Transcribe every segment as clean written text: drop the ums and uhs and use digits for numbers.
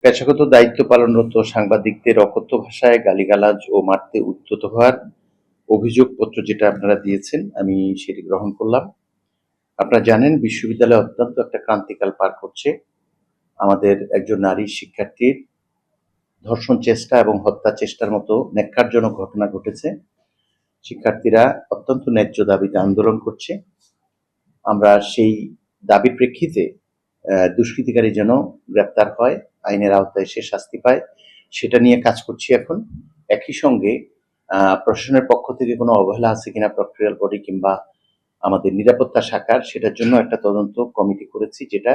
পেশাগত দায়িত্ব পালনরত সাংবাদিকদের অকথ্য ভাষায় গালিগালাজ ও মারতে উদ্যত হওয়ার অভিযোগপত্র যেটা আপনারা দিয়েছেন, আমি সেটি গ্রহণ করলাম। আপনারা জানেন বিশ্ববিদ্যালয় অত্যন্ত একটা ক্রান্তিকাল পার করছে। আমাদের একজন নারী শিক্ষার্থীর ধর্ষণ চেষ্টা এবং হত্যা চেষ্টার মতো ন্যাক্কারজনক ঘটনা ঘটেছে। শিক্ষার্থীরা অত্যন্ত ন্যায্য দাবিতে আন্দোলন করছে। আমরা সেই দাবির প্রেক্ষিতে দুষ্কৃতিকারী যেন গ্রেপ্তার হয়, আইনের আওতায় সে শাস্তি পায়, সেটা নিয়ে কাজ করছি এখন। একই সঙ্গে প্রশাসনের পক্ষ থেকে কোনো অবহেলা আছে কিনা প্রক্রিয়াল বডি কিংবা আমাদের নিরাপত্তা শাখার, সেটার জন্য একটা তদন্ত কমিটি করেছি, যেটা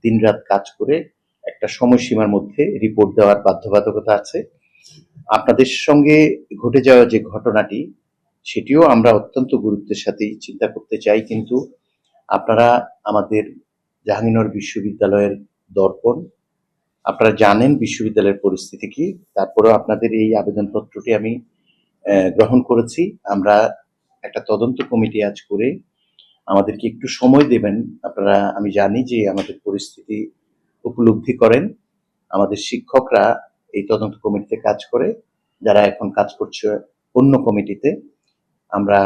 দিনরাত কাজ করে একটা সময়সীমার মধ্যে রিপোর্ট দেওয়ার বাধ্যবাধকতা আছে। আপনাদের সঙ্গে ঘটে যাওয়া যে ঘটনাটি, সেটিও আমরা অত্যন্ত গুরুত্বের সাথেই চিন্তা করতে চাই, কিন্তু আপনারা আমাদের জাহাঙ্গীরনগর বিশ্ববিদ্যালয়ের দর্পণ, আপনারা জানেন বিশ্ববিদ্যালয়ের পরিস্থিতি কি। তারপরেও আপনাদের এই আবেদনপত্রটি আমি গ্রহণ করেছি। আমরা একটা তদন্ত কমিটি আজ করে আমাদেরকে একটু সময় দেবেন আপনারা। আমি জানি যে আমাদের পরিস্থিতি উপলব্ধি করেন। আমাদের শিক্ষকরা এই তদন্ত কমিটিতে কাজ করে, যারা এখন কাজ করছে অন্য কমিটিতে। আমরা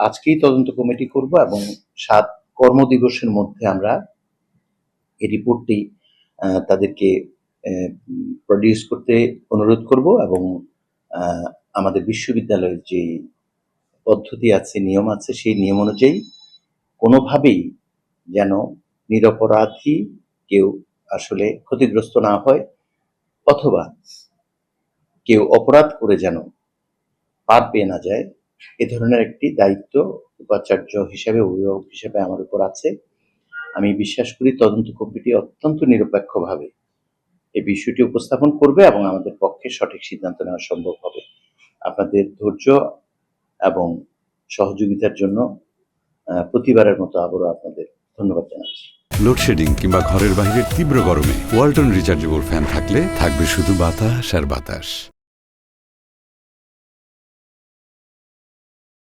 আজকেই তদন্ত কমিটি করব এবং 7 কর্মদিবসের মধ্যে আমরা এই রিপোর্টটি তাদেরকে প্রডিউস করতে অনুরোধ করব এবং আমাদের বিশ্ববিদ্যালয়ের যে পদ্ধতি আছে, নিয়ম আছে, সেই নিয়ম অনুযায়ী কোনোভাবেই যেন নিরপরাধী কেউ আসলে ক্ষতিগ্রস্ত না হয়, অথবা কেউ অপরাধ করে যেন পার পেয়ে না যায়, এ ধরনের একটি দায়িত্ব উপাচার্য হিসেবে, অভিভাবক হিসেবে আমার উপর আছে। আমি বিশ্বাস করি তদন্ত কমিটি অত্যন্ত নিরপেক্ষভাবে এই বিষয়টি উপস্থাপন করবে এবং আমাদের পক্ষে সঠিক সিদ্ধান্ত নেওয়া সম্ভব হবে। আপনাদের ধৈর্য এবং সহযোগিতার জন্য প্রতিবারের মতো আবারও আপনাদের ধন্যবাদ জানাচ্ছি। লোডশেডিং কিংবা ঘরের বাইরের তীব্র গরমে ওয়ালটন রিচার্জেবল ফ্যান থাকলে থাকবে শুধু বাতাস আর বাতাস।